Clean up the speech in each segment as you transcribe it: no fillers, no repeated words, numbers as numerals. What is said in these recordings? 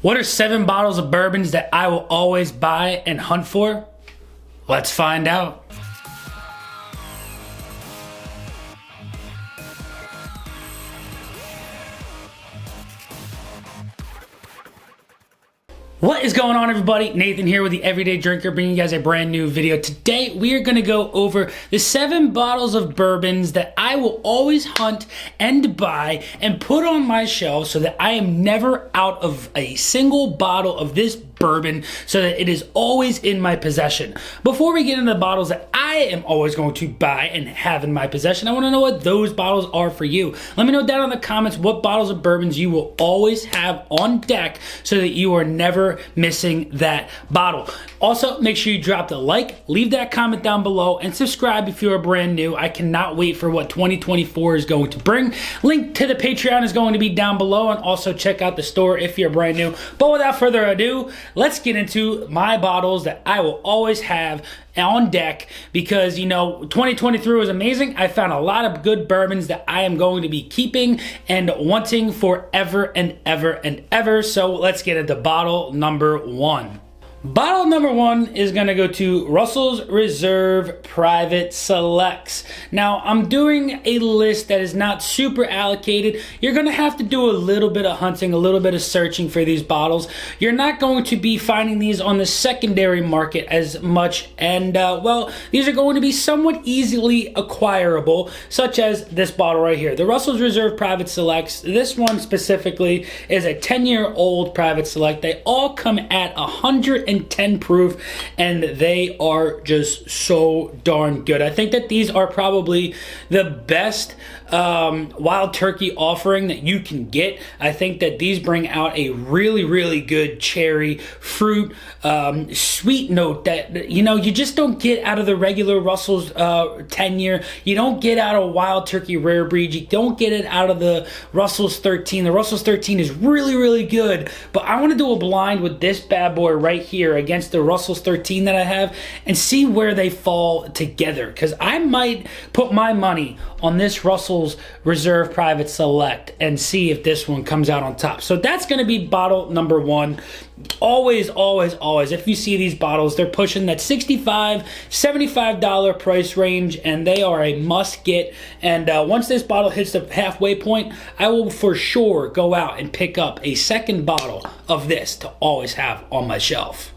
What are 7 bottles of bourbons that I will always buy and hunt for? Let's find out. What is going on, everybody? Nathan here with the Everyday Drinker, bringing you guys a brand new video. Today we are going to go over the 7 bottles of bourbons that I will always hunt and buy and put on my shelf so that I am never out of a single bottle of this bourbon, so that it is always in my possession. Before we get into the bottles that I am always going to buy and have in my possession, I want to know what those bottles are for you. Let me know down in the comments what bottles of bourbons you will always have on deck so that you are never missing that bottle. Also, make sure you drop the like, leave that comment down below, and subscribe if you are brand new. I cannot wait for what 2024 is going to bring. Link to the Patreon is going to be down below, and also check out the store if you're brand new. But without further ado, let's get into my bottles that I will always have on deck, because, you know, 2023 was amazing. I found a lot of good bourbons that I am going to be keeping and wanting forever and ever and ever. So let's get into bottle number 1. Bottle number 1 is going to go to Russels Reserve Private Selects. Now, I'm doing a list that is not super allocated. You're going to have to do a little bit of hunting, a little bit of searching for these bottles. You're not going to be finding these on the secondary market as much, and well, these are going to be somewhat easily acquirable, such as this bottle right here, the Russels Reserve Private Selects. This one specifically is a 10-year-old Private Select. They all come at 110 proof, and they are just so darn good. I think that these are probably the best wild turkey offering that you can get. I think that these bring out a really good cherry fruit sweet note that, you know, you just don't get out of the regular Russell's 10-year. You don't get out of wild turkey rare breed. You don't get it out of the Russell's 13. The Russell's 13 is really good, but I want to do a blind with this bad boy right here against the Russell's 13 that I have and see where they fall together, because I might put my money on this Russell's Reserve Private Select and see if this one comes out on top. So that's going to be bottle number 1. Always, if you see these bottles, they're pushing that $65, $75 price range, and they are a must get. And once this bottle hits the halfway point, I will for sure go out and pick up a second bottle of this to always have on my shelf.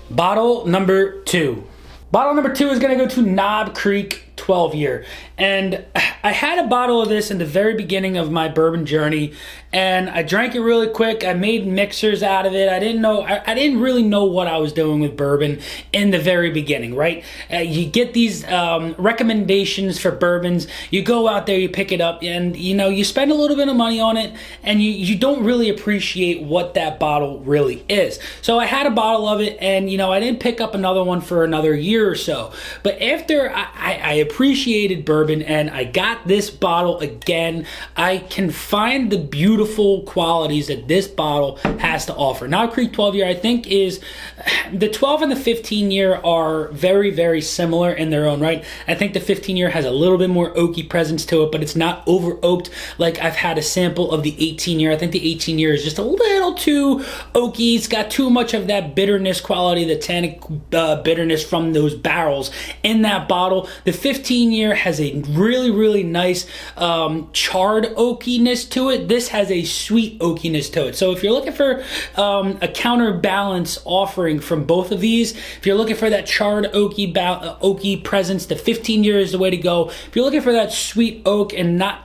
Bottle number 2. Bottle number 2 is going to go to Knob Creek 12-year. And I had a bottle of this in the very beginning of my bourbon journey, and I drank it really quick. I made mixers out of it. I didn't really know what I was doing with bourbon in the very beginning, right? You get these recommendations for bourbons. You go out there, you pick it up, and, you know, you spend a little bit of money on it, and you don't really appreciate what that bottle really is. So I had a bottle of it, and, you know, I didn't pick up another one for another year or so. But after I appreciated bourbon and I got this bottle again, I can find the beautiful qualities that this bottle has to offer. Knob Creek 12-year, I think, is the 12 and the 15-year are very similar in their own right. I think the 15-year has a little bit more oaky presence to it, but it's not over oaked like I've had a sample of the 18-year. I think the 18-year is just a little too oaky. It's got too much of that bitterness quality, the tannic bitterness from those barrels in that bottle. The 15-year has a really nice charred oakiness to it. This has a sweet oakiness to it. So if you're looking for a counterbalance offering from both of these, if you're looking for that charred oaky presence, the 15-year is the way to go. If you're looking for that sweet oak and not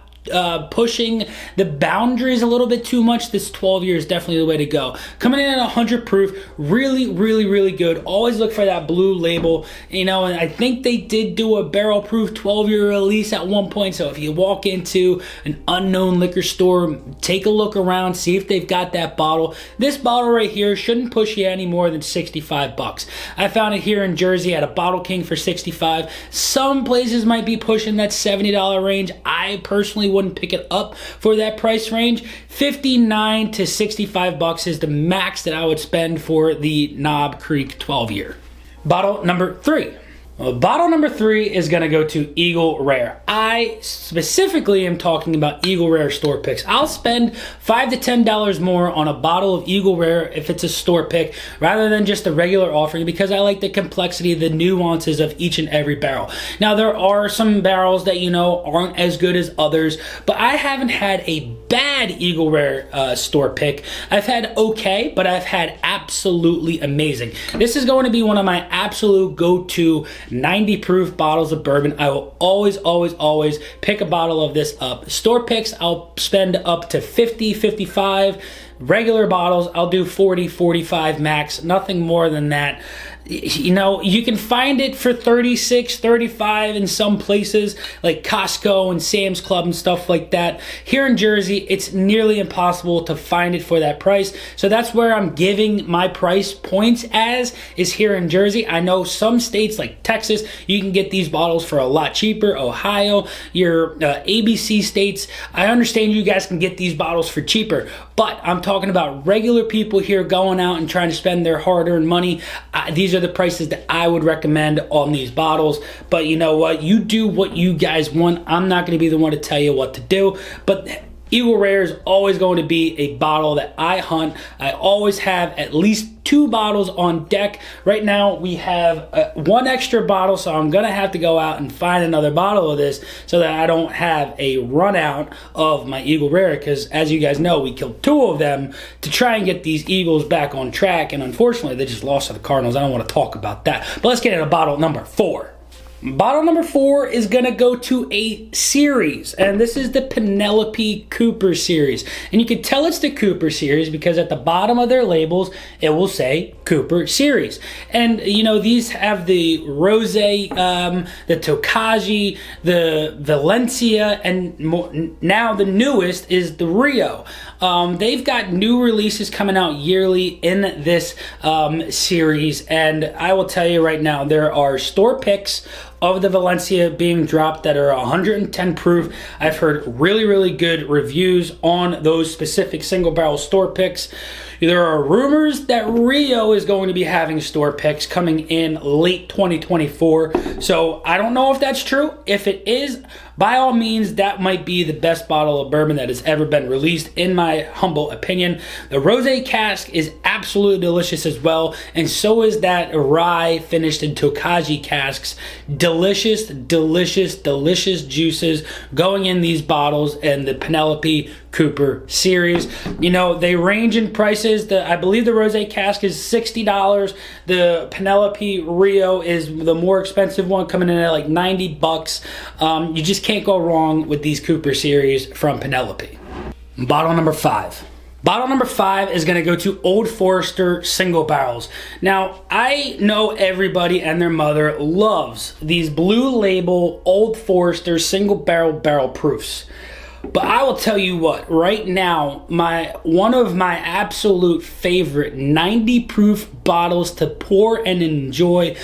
pushing the boundaries a little bit too much, this 12-year is definitely the way to go. Coming in at 100 proof, really good. Always look for that blue label, you know, and I think they did do a barrel proof 12-year release at one point. So if you walk into an unknown liquor store, take a look around, see if they've got that bottle. This bottle right here shouldn't push you any more than 65 bucks. I found it here in Jersey at a Bottle King for 65. Some places might be pushing that $70 range. I personally wouldn't pick it up for that price range. 59 to 65 bucks is the max that I would spend for the Knob Creek 12-year. Bottle number 3. Bottle number 3 is going to go to Eagle Rare. I specifically am talking about Eagle Rare store picks. I'll spend $5 to $10 more on a bottle of Eagle Rare if it's a store pick rather than just a regular offering, because I like the complexity, the nuances of each and every barrel. Now, there are some barrels that, aren't as good as others, but I haven't had a bad Eagle Rare store pick. I've had okay, but I've had absolutely amazing. This is going to be one of my absolute go-to 90 proof bottles of bourbon. I will always pick a bottle of this up. Store picks, I'll spend up to 50, 55. Regular bottles, I'll do 40, 45 max, nothing more than that. You can find it for 36, 35 in some places like Costco and Sam's Club and stuff like that. Here in Jersey, it's nearly impossible to find it for that price. So that's where I'm giving my price points is here in Jersey. I know some states like Texas, you can get these bottles for a lot cheaper. Ohio, your ABC states, I understand you guys can get these bottles for cheaper, but I'm talking about regular people here going out and trying to spend their hard-earned money. These are the prices that I would recommend on these bottles. But you know what? You do what you guys want. I'm not going to be the one to tell you what to do. But Eagle Rare is always going to be a bottle that I hunt. I always have at least 2 bottles on deck. Right now we have 1 extra bottle, so I'm gonna have to go out and find another bottle of this so that I don't have a run out of my Eagle Rare, because as you guys know, we killed 2 of them to try and get these Eagles back on track, and unfortunately they just lost to the Cardinals. I don't want to talk about that, but let's get into bottle number 4. Bottle number 4 is going to go to a series, and this is the Penelope Cooper series. And you can tell it's the Cooper series because at the bottom of their labels, it will say Cooper series. And, these have the Rosé, the Tokaji, the Valencia, and now the newest is the Rio. They've got new releases coming out yearly in this series, and I will tell you right now, there are store picks of the Valencia being dropped that are 110 proof. I've heard really good reviews on those specific single barrel store picks. There are rumors that Rio is going to be having store picks coming in late 2024. So I don't know if that's true. If it is, by all means, that might be the best bottle of bourbon that has ever been released, in my humble opinion. The Rosé Cask is absolutely delicious as well, and so is that rye finished in Tokaji casks. Delicious juices going in these bottles and the Penelope Cooper series. They range in prices. I believe the Rosé Cask is $60. The Penelope Rio is the more expensive one, coming in at like $90. You just can't go wrong with these Cooper series from Penelope. Bottle number 5. Bottle number 5 is going to go to Old Forester single barrels. Now, I know everybody and their mother loves these blue label Old Forester single barrel proofs. But I will tell you what, right now, one of my absolute favorite 90 proof bottles to pour and enjoy,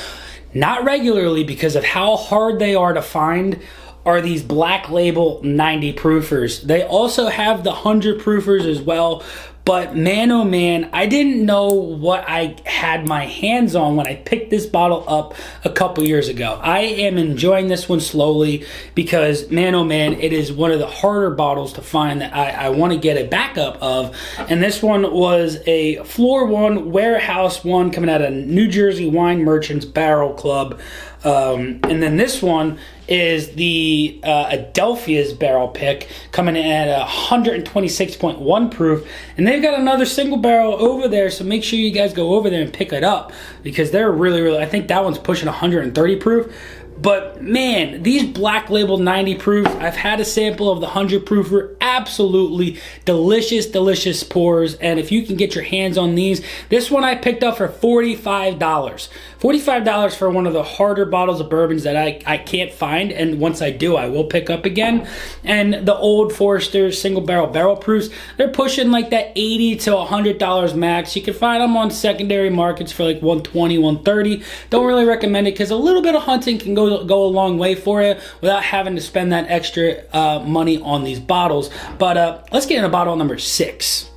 not regularly because of how hard they are to find, are these Black Label 90 proofers. They also have the 100 proofers as well. But man, oh man, I didn't know what I had my hands on when I picked this bottle up a couple years ago. I am enjoying this one slowly because, man, oh man, it is one of the harder bottles to find that I want to get a backup of. And this one was a Floor One Warehouse one coming out of New Jersey Wine Merchants Barrel Club. And then this one is the Adelphia's barrel pick, coming in at 126.1 proof, and they've got another single barrel over there, so make sure you guys go over there and pick it up because they're really, I think that one's pushing 130 proof. But man, these Black Label 90 proof, I've had a sample of the 100 proofer, absolutely delicious pours. And if you can get your hands on these, this one I picked up for $45. $45 for one of the harder bottles of bourbons that I can't find, and once I do, I will pick up again. And the Old Forester single barrel proofs, they're pushing like that $80 to $100 max. You can find them on secondary markets for like $120, $130. Don't really recommend it because a little bit of hunting can go a long way for you without having to spend that extra money on these bottles. But let's get into bottle number 6.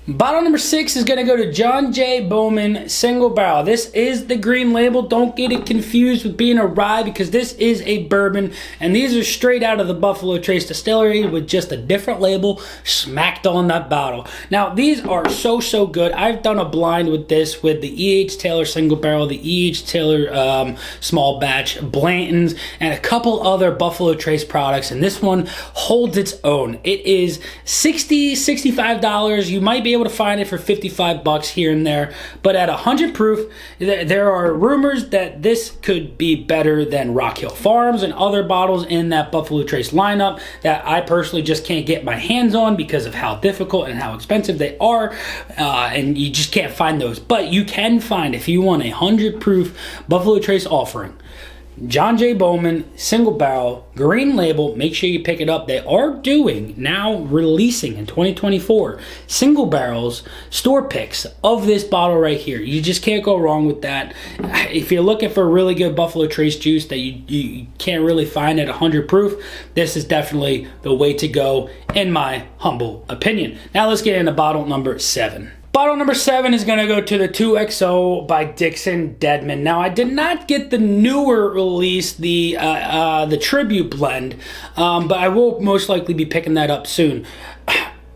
Bottle number 6 is going to go to John J Bowman Single Barrel. This is the green label. Don't get it confused with being a rye, because this is a bourbon, and these are straight out of the Buffalo Trace Distillery with just a different label smacked on that bottle. Now, these are so good. I've done a blind with this with the E.H. Taylor Single Barrel, the E.H. Taylor Small Batch, Blanton's, and a couple other Buffalo Trace products, and this one holds its own. It is $60, $65. You might be able to find it for 55 bucks here and there, but at 100 proof, there are rumors that this could be better than Rock Hill Farms and other bottles in that Buffalo Trace lineup that I personally just can't get my hands on because of how difficult and how expensive they are, and you just can't find those. But you can find, if you want a 100 proof Buffalo Trace offering, John J Bowman Single Barrel green label. Make sure you pick it up. They are doing, now releasing in 2024, single barrels store picks of this bottle right here. You just can't go wrong with that. If you're looking for a really good Buffalo Trace juice that you can't really find at 100 proof, this is definitely the way to go in my humble opinion. Now let's get into bottle number 7. Bottle number 7 is going to go to the 2XO by Dixon Dedmen. Now, I did not get the newer release, the Tribute blend, but I will most likely be picking that up soon.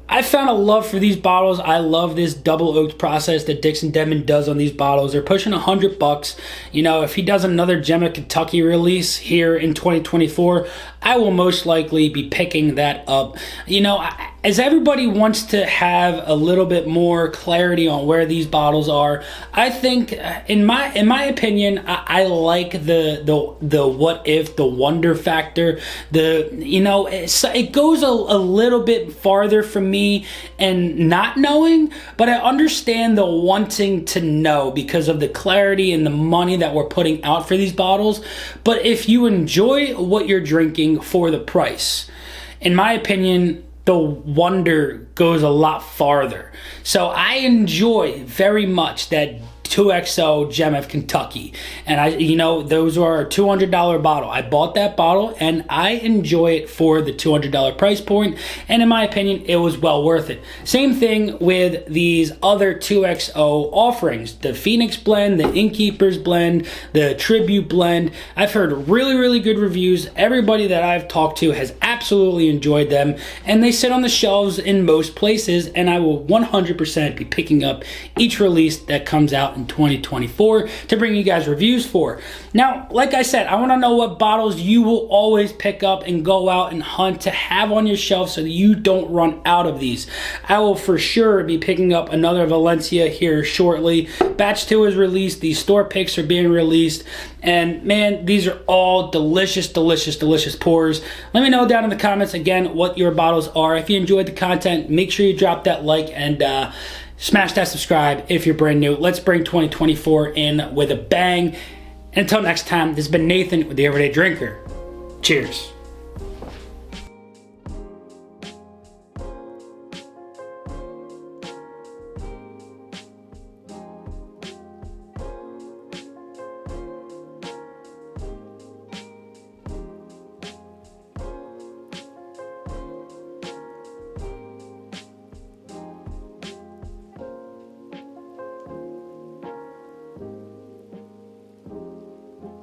I found a love for these bottles. I love this double oaked process that Dixon Dedmen does on these bottles. They're pushing 100 bucks. You know, if he does another Gem of Kentucky release here in 2024, I will most likely be picking that up. You know, as everybody wants to have a little bit more clarity on where these bottles are, I think, in my opinion, I like the what if, the wonder factor. It goes a little bit farther from me and not knowing, but I understand the wanting to know because of the clarity and the money that we're putting out for these bottles. But if you enjoy what you're drinking for the price, in my opinion, the wonder goes a lot farther. So I enjoy very much that 2XO Gem of Kentucky, and those are a $200 bottle. I bought that bottle and I enjoy it for the $200 price point, and in my opinion, it was well worth it. Same thing with these other 2XO offerings, the Phoenix blend, the Innkeepers blend, the Tribute blend. I've heard really good reviews. Everybody that I've talked to has absolutely enjoyed them, and they sit on the shelves in most places, and I will 100% be picking up each release that comes out in 2024 to bring you guys reviews for. Now, like I said, I want to know what bottles you will always pick up and go out and hunt to have on your shelf so that you don't run out of these. I will for sure be picking up another Valencia here shortly. Batch 2 is released. These store picks are being released. And man, these are all delicious pours. Let me know down in the comments again what your bottles are. If you enjoyed the content, make sure you drop that like and smash that subscribe if you're brand new. Let's bring 2024 in with a bang. Until next time, this has been Nathan with The Everyday Drinker. Cheers.